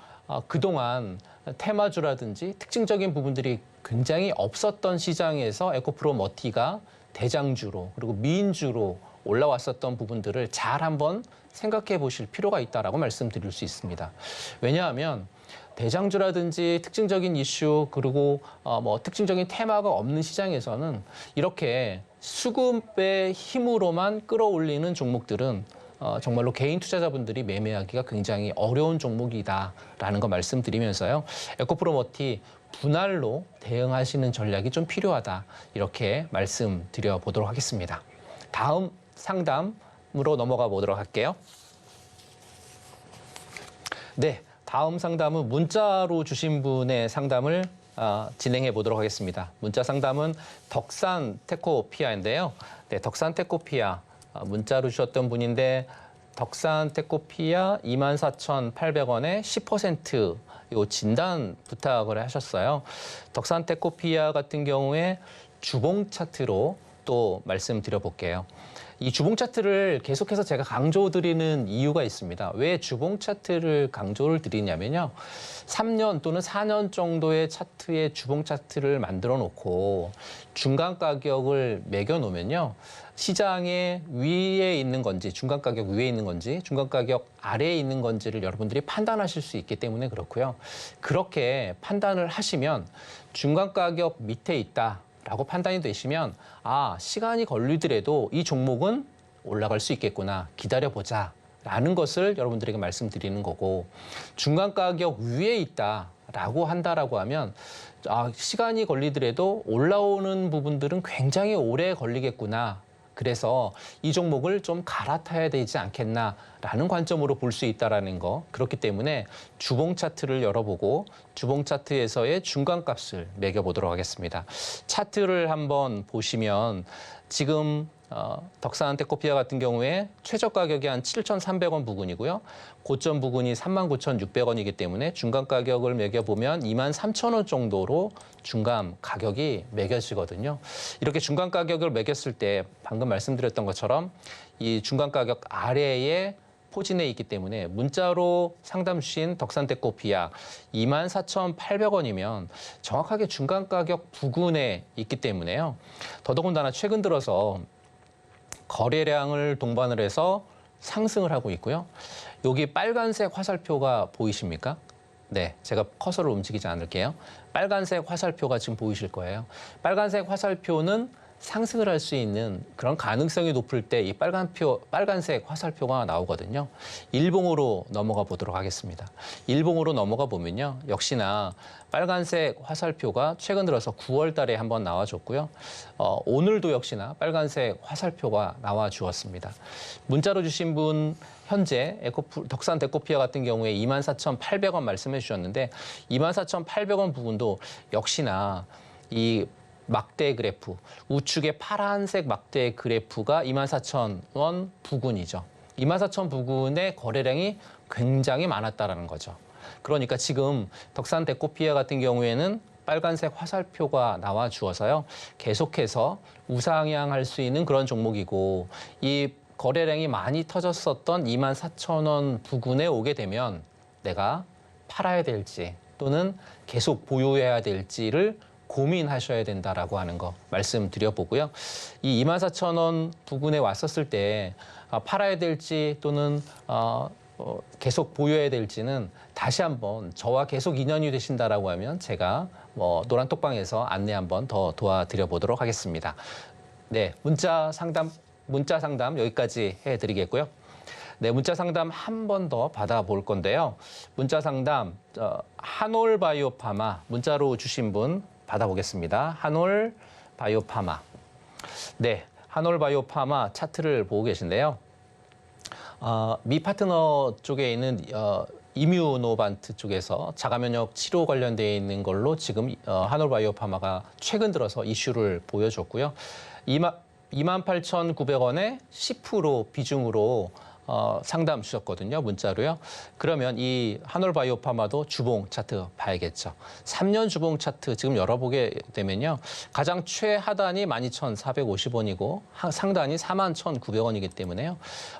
그동안 테마주라든지 특징적인 부분들이 굉장히 없었던 시장에서 에코프로 머티가 대장주로 그리고 미인주로 올라왔었던 부분들을 잘 한번 생각해 보실 필요가 있다라고 말씀드릴 수 있습니다. 왜냐하면 대장주라든지 특징적인 이슈 그리고 특징적인 테마가 없는 시장에서는 이렇게 수급의 힘으로만 끌어올리는 종목들은 정말로 개인 투자자분들이 매매하기가 굉장히 어려운 종목이다라는 거 말씀드리면서요. 에코프로 머티 분할로 대응하시는 전략이 좀 필요하다 이렇게 말씀드려 보도록 하겠습니다. 다음 상담으로 넘어가 보도록 할게요. 네, 다음 상담은 문자로 주신 분의 상담을 진행해 보도록 하겠습니다. 문자 상담은 덕산 테코피아인데요. 네, 덕산 테코피아 문자로 주셨던 분인데 덕산 테코피아 24,800원에 10% 요 진단 부탁을 하셨어요. 덕산 테코피아 같은 경우에 주봉 차트로 또 말씀드려 볼게요. 이 주봉 차트를 계속해서 제가 강조드리는 이유가 있습니다. 왜 주봉 차트를 강조를 드리냐면요. 3년 또는 4년 정도의 차트의 주봉 차트를 만들어 놓고 중간 가격을 매겨 놓으면요. 시장의 위에 있는 건지 중간 가격 위에 있는 건지 중간 가격 아래에 있는 건지를 여러분들이 판단하실 수 있기 때문에 그렇고요. 그렇게 판단을 하시면 중간 가격 밑에 있다. 라고 판단이 되시면 시간이 걸리더라도 이 종목은 올라갈 수 있겠구나 기다려보자 라는 것을 여러분들에게 말씀드리는 거고 중간 가격 위에 있다라고 한다라고 하면 시간이 걸리더라도 올라오는 부분들은 굉장히 오래 걸리겠구나 그래서 이 종목을 좀 갈아타야 되지 않겠나라는 관점으로 볼 수 있다라는 거. 그렇기 때문에 주봉 차트를 열어보고 주봉 차트에서의 중간값을 매겨보도록 하겠습니다. 차트를 한번 보시면 지금 덕산 테코피아 같은 경우에 최저 가격이 한 7,300원 부근이고요. 고점 부근이 39,600원이기 때문에 중간 가격을 매겨보면 23,000원 정도로 중간 가격이 매겨지거든요. 이렇게 중간 가격을 매겼을 때 방금 말씀드렸던 것처럼 이 중간 가격 아래에 포진해 있기 때문에 문자로 상담 주신 덕산 테코피아 24,800원이면 정확하게 중간 가격 부근에 있기 때문에요. 더더군다나 최근 들어서 거래량을 동반을 해서 상승을 하고 있고요. 여기 빨간색 화살표가 보이십니까? 네, 제가 커서를 움직이지 않을게요. 빨간색 화살표가 지금 보이실 거예요. 빨간색 화살표는 상승을 할 수 있는 그런 가능성이 높을 때 이 빨간색 화살표가 나오거든요. 일봉으로 넘어가 보도록 하겠습니다. 일봉으로 넘어가 보면요. 역시나 빨간색 화살표가 최근 들어서 9월 달에 한번 나와줬고요. 오늘도 역시나 빨간색 화살표가 나와 주었습니다. 문자로 주신 분 현재 덕산 테코피아 같은 경우에 24,800원 말씀해 주셨는데 24,800원 부분도 역시나 이 막대 그래프, 우측의 파란색 막대 그래프가 24,000원 부근이죠. 24,000 부근의 거래량이 굉장히 많았다라는 거죠. 그러니까 지금 덕산 테코피아 같은 경우에는 빨간색 화살표가 나와 주어서요. 계속해서 우상향할 수 있는 그런 종목이고 이 거래량이 많이 터졌었던 24,000원 부근에 오게 되면 내가 팔아야 될지 또는 계속 보유해야 될지를 고민하셔야 된다라고 하는 거 말씀드려보고요. 이 24,000원 부근에 왔었을 때 팔아야 될지 또는 계속 보유해야 될지는 다시 한번 저와 계속 인연이 되신다라고 하면 제가 노란톡방에서 안내 한번 더 도와드려 보도록 하겠습니다. 네, 문자 상담 여기까지 해드리겠고요. 네, 문자 상담 한 번 더 받아볼 건데요. 문자 상담 한올 바이오파마 문자로 주신 분 받아보겠습니다. 한올 바이오파마. 네, 한올 바이오파마 차트를 보고 계신데요. 미 파트너 쪽에 있는 이뮤노반트 쪽에서 자가면역 치료 관련되어 있는 걸로 지금 한올 바이오파마가 최근 들어서 이슈를 보여줬고요. 28,900원에 10% 비중으로 상담 주셨거든요. 문자로요. 그러면 이 한올 바이오파마도 주봉 차트 봐야겠죠. 3년 주봉 차트 지금 열어보게 되면요. 가장 최하단이 12,450원이고 상단이 41,900원이기 때문에요.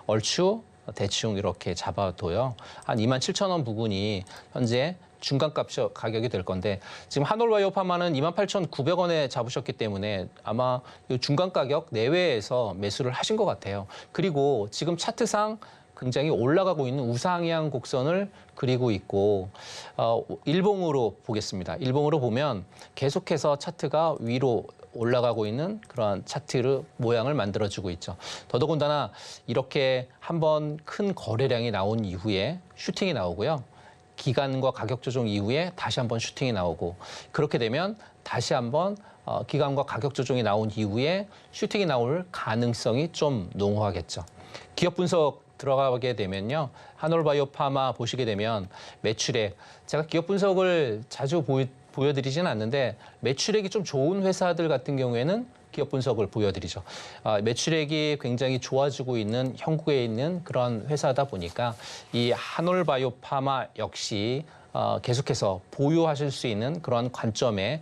얼추 대충 이렇게 잡아둬요. 한 27,000원 부근이 현재 중간값 가격이 될 건데 지금 한올 바이오파마는 28,900원에 잡으셨기 때문에 아마 이 중간 가격 내외에서 매수를 하신 것 같아요. 그리고 지금 차트상 굉장히 올라가고 있는 우상향 곡선을 그리고 있고 일봉으로 보겠습니다. 일봉으로 보면 계속해서 차트가 위로 올라가고 있는 그러한 차트를 모양을 만들어주고 있죠. 더더군다나 이렇게 한번 큰 거래량이 나온 이후에 슈팅이 나오고요. 기간과 가격 조정 이후에 다시 한번 슈팅이 나오고 그렇게 되면 다시 한번 기간과 가격 조정이 나온 이후에 슈팅이 나올 가능성이 좀 농후하겠죠. 기업 분석 들어가게 되면요. 한올 바이오파마 보시게 되면 매출액, 제가 기업 분석을 자주 보여드리지는 않는데 매출액이 좀 좋은 회사들 같은 경우에는 기업 분석을 보여드리죠. 매출액이 굉장히 좋아지고 있는 형국에 있는 그런 회사다 보니까 이 한올 바이오파마 역시 계속해서 보유하실 수 있는 그런 관점에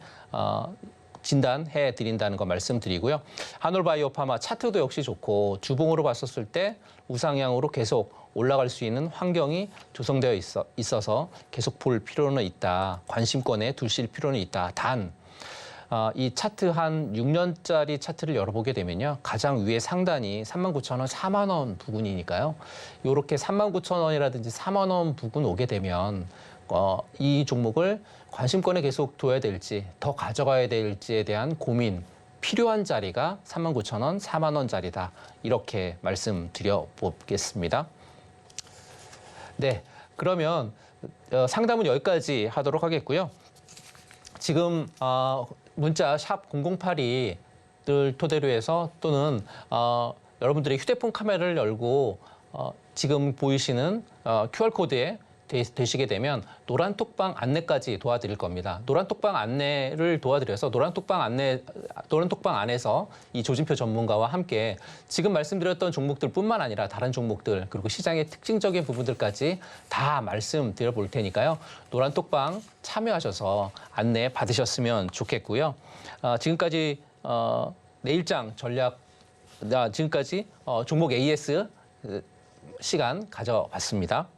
진단해 드린다는 거 말씀드리고요. 한올 바이오파마 차트도 역시 좋고 주봉으로 봤었을 때 우상향으로 계속 올라갈 수 있는 환경이 조성되어 있어서 계속 볼 필요는 있다. 관심권에 두실 필요는 있다. 단 이 차트 한 6년짜리 차트를 열어보게 되면요. 가장 위에 상단이 39,000원, 4만 원 부근이니까요. 이렇게 39,000원이라든지 4만 원 부근 오게 되면 이 종목을 관심권에 계속 둬야 될지 더 가져가야 될지에 대한 고민, 필요한 자리가 39,000원, 4만 원짜리다. 이렇게 말씀드려 보겠습니다. 네, 그러면 상담은 여기까지 하도록 하겠고요. 지금 문자 샵 0082를 토대로 해서 또는 여러분들의 휴대폰 카메라를 열고 지금 보이시는 QR코드에 되시게 되면 노란톡방 안내까지 도와드릴 겁니다. 노란톡방 안내를 도와드려서 노란톡방 안에서 이 조진표 전문가와 함께 지금 말씀드렸던 종목들뿐만 아니라 다른 종목들 그리고 시장의 특징적인 부분들까지 다 말씀드려 볼 테니까요. 노란톡방 참여하셔서 안내 받으셨으면 좋겠고요. 지금까지 내일장 전략 지금까지 종목 AS 시간 가져봤습니다.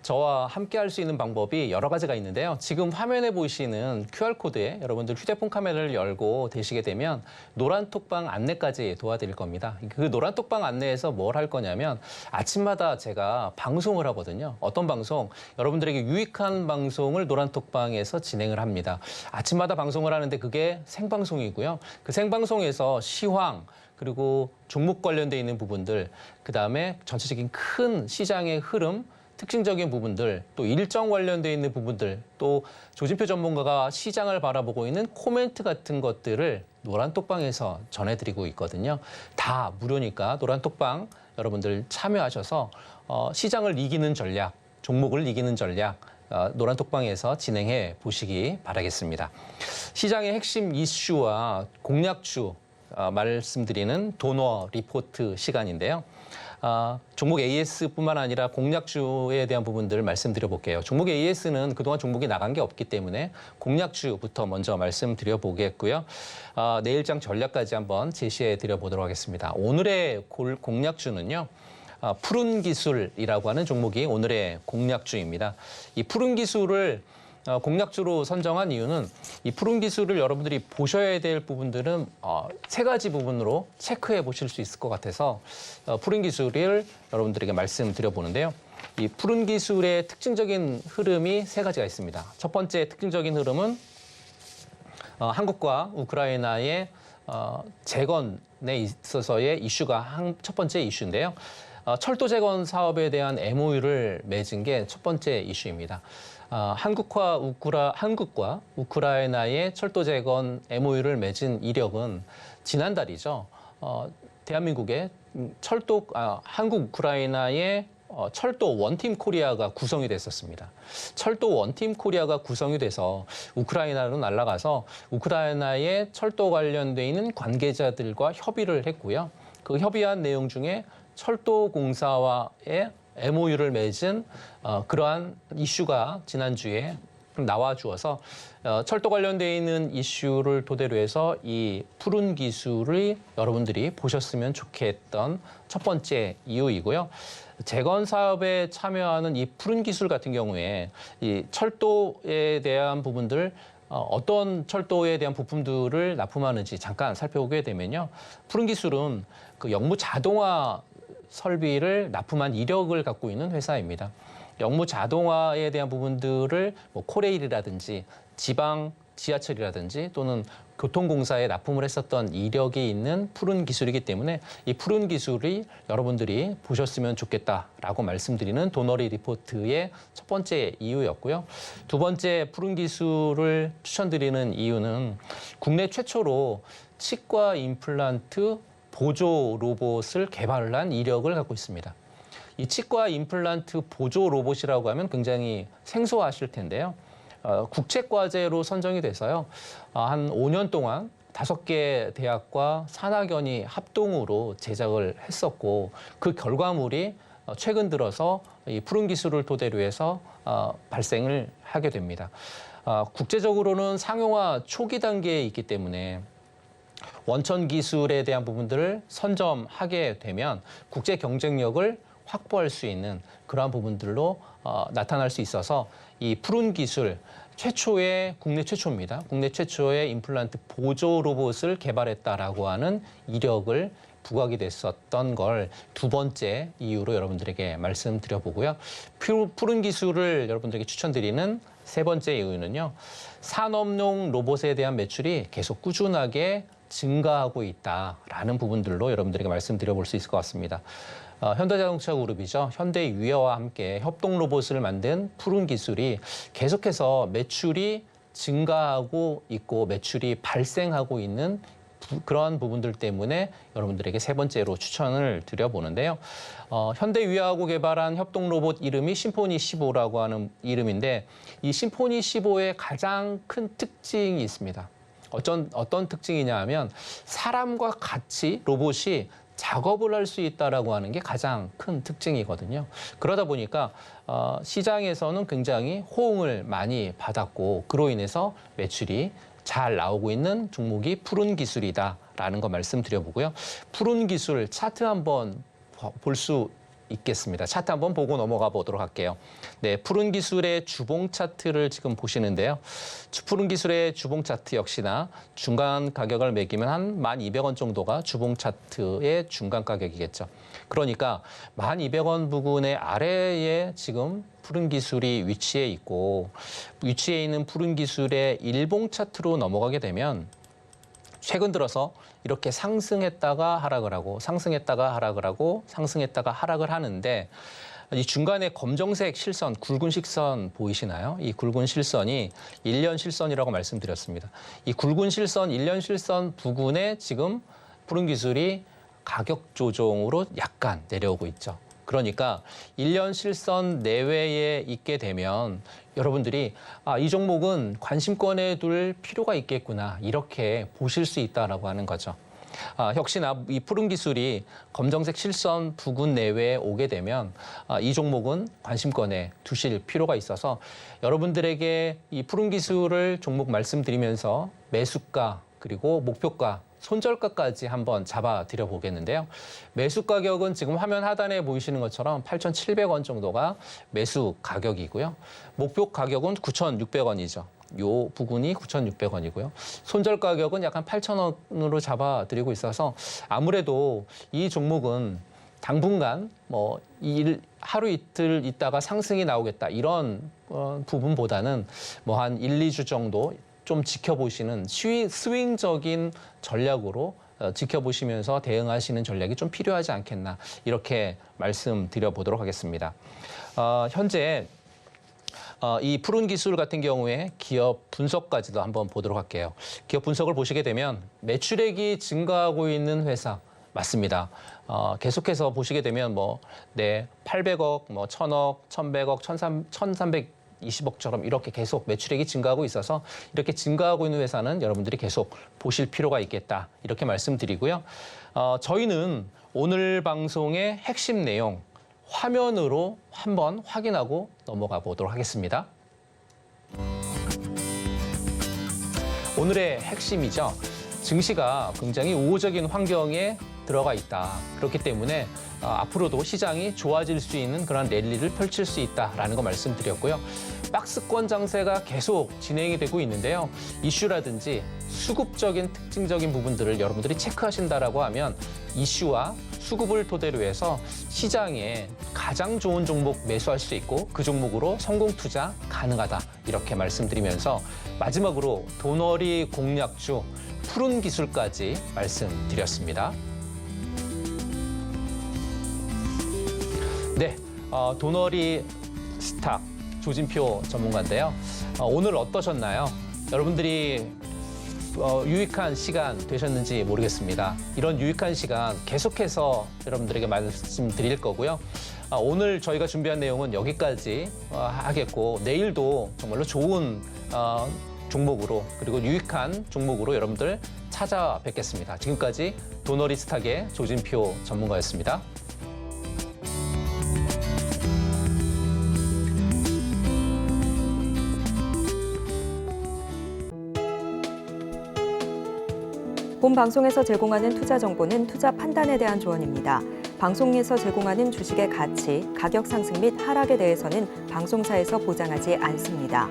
저와 함께 할 수 있는 방법이 여러 가지가 있는데요. 지금 화면에 보이시는 QR코드에 여러분들 휴대폰 카메라를 열고 되시게 되면 노란 톡방 안내까지 도와드릴 겁니다. 그 노란 톡방 안내에서 뭘 할 거냐면 아침마다 제가 방송을 하거든요. 어떤 방송? 여러분들에게 유익한 방송을 노란 톡방에서 진행을 합니다. 아침마다 방송을 하는데 그게 생방송이고요. 그 생방송에서 시황, 그리고 종목 관련돼 있는 부분들, 그다음에 전체적인 큰 시장의 흐름, 특징적인 부분들, 또 일정 관련돼 있는 부분들, 또 조진표 전문가가 시장을 바라보고 있는 코멘트 같은 것들을 노란 톡방에서 전해드리고 있거든요. 다 무료니까 노란 톡방 여러분들 참여하셔서 시장을 이기는 전략, 종목을 이기는 전략, 노란 톡방에서 진행해 보시기 바라겠습니다. 시장의 핵심 이슈와 공략주 말씀드리는 도너 리포트 시간인데요. 종목 AS뿐만 아니라 공략주에 대한 부분들을 말씀드려 볼게요. 종목 AS는 그동안 종목이 나간 게 없기 때문에 공략주부터 먼저 말씀드려 보겠고요. 내일장 전략까지 한번 제시해 드려 보도록 하겠습니다. 오늘의 공략주는요. 푸른 기술이라고 하는 종목이 오늘의 공략주입니다. 이 푸른 기술을 공략주로 선정한 이유는 이 푸른 기술을 여러분들이 보셔야 될 부분들은 세 가지 부분으로 체크해 보실 수 있을 것 같아서 푸른 기술을 여러분들에게 말씀드려 보는데요. 이 푸른 기술의 특징적인 흐름이 세 가지가 있습니다. 첫 번째 특징적인 흐름은 한국과 우크라이나의 재건에 있어서의 이슈가 첫 번째 이슈인데요. 철도 재건 사업에 대한 MOU를 맺은 게 첫 번째 이슈입니다. 한국과 우크라이나의 철도 재건 MOU를 맺은 이력은 지난달이죠. 대한민국의 한국 우크라이나의 철도 원팀 코리아가 구성이 됐었습니다. 철도 원팀 코리아가 구성이 돼서 우크라이나로 날아가서 우크라이나의 철도 관련돼 있는 관계자들과 협의를 했고요. 그 협의한 내용 중에 철도공사와의 MOU를 맺은 그러한 이슈가 지난주에 나와 주어서 철도 관련돼 있는 이슈를 토대로 해서 이 푸른 기술을 여러분들이 보셨으면 좋겠던 첫 번째 이유이고요. 재건 사업에 참여하는 이 푸른 기술 같은 경우에 이 철도에 대한 부분들 어떤 철도에 대한 부품들을 납품하는지 잠깐 살펴보게 되면요. 푸른 기술은 그 역무 자동화 설비를 납품한 이력을 갖고 있는 회사입니다. 역무 자동화에 대한 부분들을 코레일이라든지 지방 지하철이라든지 또는 교통공사에 납품을 했었던 이력이 있는 푸른 기술이기 때문에 이 푸른 기술이 여러분들이 보셨으면 좋겠다라고 말씀드리는 도너리 리포트의 첫 번째 이유였고요. 두 번째 푸른 기술을 추천드리는 이유는 국내 최초로 치과 임플란트 보조 로봇을 개발을 한 이력을 갖고 있습니다. 이 치과 임플란트 보조 로봇이라고 하면 굉장히 생소하실 텐데요. 국책과제로 선정이 돼서요. 한 5년 동안 5개 대학과 산학연이 합동으로 제작을 했었고 그 결과물이 최근 들어서 이 푸른 기술을 토대로 해서 발생을 하게 됩니다. 국제적으로는 상용화 초기 단계에 있기 때문에 원천 기술에 대한 부분들을 선점하게 되면 국제 경쟁력을 확보할 수 있는 그러한 부분들로 나타날 수 있어서 이 푸른 기술 국내 최초입니다. 국내 최초의 임플란트 보조 로봇을 개발했다라고 하는 이력을 부각이 됐었던 걸 두 번째 이유로 여러분들에게 말씀드려보고요. 푸른 기술을 여러분들에게 추천드리는 세 번째 이유는요. 산업용 로봇에 대한 매출이 계속 꾸준하게 증가하고 있다라는 부분들로 여러분들에게 말씀드려볼 수 있을 것 같습니다. 현대자동차 그룹이죠. 현대유해와 함께 협동 로봇을 만든 푸른 기술이 계속해서 매출이 증가하고 있고 매출이 발생하고 있는 그러한 부분들 때문에 여러분들에게 세 번째로 추천을 드려보는데요. 현대유해하고 개발한 협동 로봇 이름이 심포니 15라고 하는 이름인데 이 심포니 15의 가장 큰 특징이 있습니다. 어떤 특징이냐 하면 사람과 같이 로봇이 작업을 할 수 있다라고 하는 게 가장 큰 특징이거든요. 그러다 보니까 시장에서는 굉장히 호응을 많이 받았고 그로 인해서 매출이 잘 나오고 있는 종목이 푸른 기술이다라는 거 말씀드려보고요. 푸른 기술 차트 한번 볼 수 있겠습니다. 차트 한번 보고 넘어가 보도록 할게요. 네, 푸른 기술의 주봉 차트를 지금 보시는데요. 푸른 기술의 주봉 차트 역시나 중간 가격을 매기면 한 1,200원 정도가 주봉 차트의 중간 가격이겠죠. 그러니까 1,200원 부근의 아래에 지금 푸른 기술이 위치해 있고, 위치해 있는 푸른 기술의 일봉 차트로 넘어가게 되면 최근 들어서 이렇게 상승했다가 하락을 하고 상승했다가 하락을 하고 상승했다가 하락을 하는데, 이 중간에 검정색 실선, 굵은 실선 보이시나요? 이 굵은 실선이 1년 실선이라고 말씀드렸습니다. 이 굵은 실선, 1년 실선 부근에 지금 푸른 기술이 가격 조정으로 약간 내려오고 있죠. 그러니까 1년 실선 내외에 있게 되면 여러분들이 이 종목은 관심권에 둘 필요가 있겠구나, 이렇게 보실 수 있다라고 하는 거죠. 역시나 이 푸른 기술이 검정색 실선 부근 내외에 오게 되면 이 종목은 관심권에 두실 필요가 있어서 여러분들에게 이 푸른 기술을 종목 말씀드리면서 매수가 그리고 목표가, 손절가까지 한번 잡아드려 보겠는데요. 매수 가격은 지금 화면 하단에 보이시는 것처럼 8,700원 정도가 매수 가격이고요. 목표 가격은 9,600원이죠. 요 부분이 9,600원이고요. 손절 가격은 약간 8,000원으로 잡아드리고 있어서 아무래도 이 종목은 당분간 하루 이틀 있다가 상승이 나오겠다, 이런 부분보다는 한 1, 2주 정도 좀 지켜보시는 스윙적인 전략으로 지켜보시면서 대응하시는 전략이 좀 필요하지 않겠나, 이렇게 말씀드려 보도록 하겠습니다. 현재 이 푸른 기술 같은 경우에 기업 분석까지도 한번 보도록 할게요. 기업 분석을 보시게 되면 매출액이 증가하고 있는 회사 맞습니다. 계속해서 보시게 되면 800억, 1,000억, 1,100억, 1,320억처럼 이렇게 계속 매출액이 증가하고 있어서 이렇게 증가하고 있는 회사는 여러분들이 계속 보실 필요가 있겠다, 이렇게 말씀드리고요. 저희는 오늘 방송의 핵심 내용 화면으로 한번 확인하고 넘어가 보도록 하겠습니다. 오늘의 핵심이죠. 증시가 굉장히 우호적인 환경에 들어가 있다. 그렇기 때문에 앞으로도 시장이 좋아질 수 있는 그런 랠리를 펼칠 수 있다라는 거 말씀드렸고요. 박스권 장세가 계속 진행이 되고 있는데요. 이슈라든지 수급적인 특징적인 부분들을 여러분들이 체크하신다라고 하면 이슈와 수급을 토대로 해서 시장에 가장 좋은 종목 매수할 수 있고 그 종목으로 성공 투자 가능하다, 이렇게 말씀드리면서 마지막으로 도너리 공략주 푸른 기술까지 말씀드렸습니다. 네, 도너리 스탁 조진표 전문가인데요. 오늘 어떠셨나요? 여러분들이 유익한 시간 되셨는지 모르겠습니다. 이런 유익한 시간 계속해서 여러분들에게 말씀드릴 거고요. 오늘 저희가 준비한 내용은 여기까지 하겠고, 내일도 정말로 좋은 종목으로 그리고 유익한 종목으로 여러분들 찾아뵙겠습니다. 지금까지 도너리 스탁의 조진표 전문가였습니다. 본 방송에서 제공하는 투자 정보는 투자 판단에 대한 조언입니다. 방송에서 제공하는 주식의 가치, 가격 상승 및 하락에 대해서는 방송사에서 보장하지 않습니다.